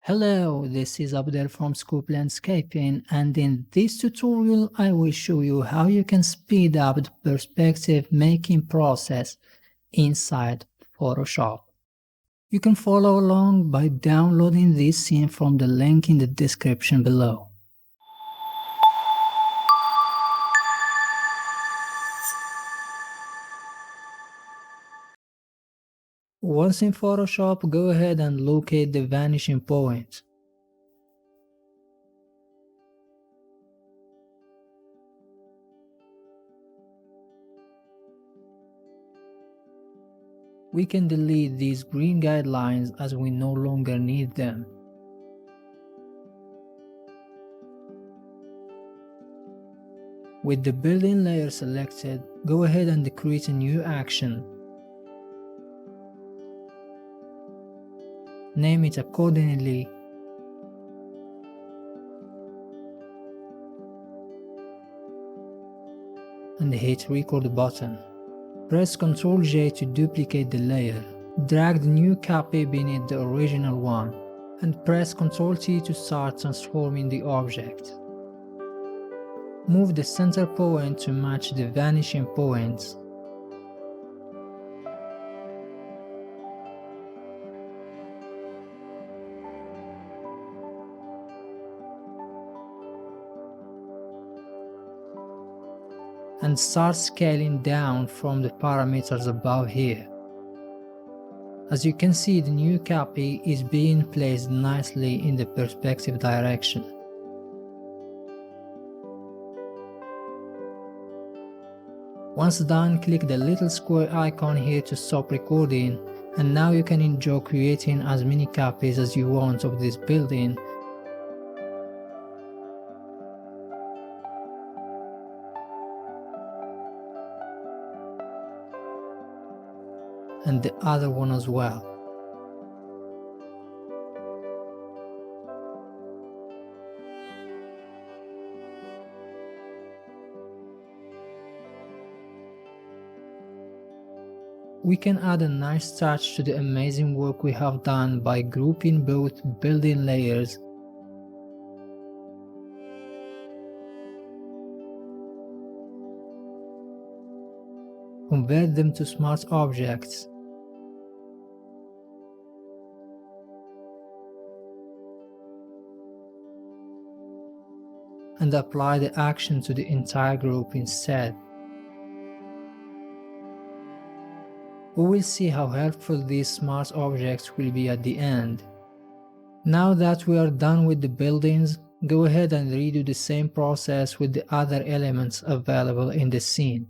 Hello, this is Abdel from Scoop Landscaping, and in this tutorial I will show you how you can speed up the perspective making process inside Photoshop. You can follow along by downloading this scene from the link in the description below. Once in Photoshop, go ahead and locate the vanishing point. We can delete these green guidelines as we no longer need them. With the building layer selected, go ahead and create a new action. Name it accordingly. And hit record button. Press Ctrl J to duplicate the layer. Drag the new copy beneath the original one, and press Ctrl T to start transforming the object. Move the center point to match the vanishing points. And start scaling down from the parameters above here. As you can see, the new copy is being placed nicely in the perspective direction. Once done, click the little square icon here to stop recording, and now you can enjoy creating as many copies as you want of this building. And the other one as well. We can add a nice touch to the amazing work we have done by grouping both building layers. Convert them to smart objects. And apply the action to the entire group instead. We will see how helpful these smart objects will be at the end. Now that we are done with the buildings, go ahead and redo the same process with the other elements available in the scene.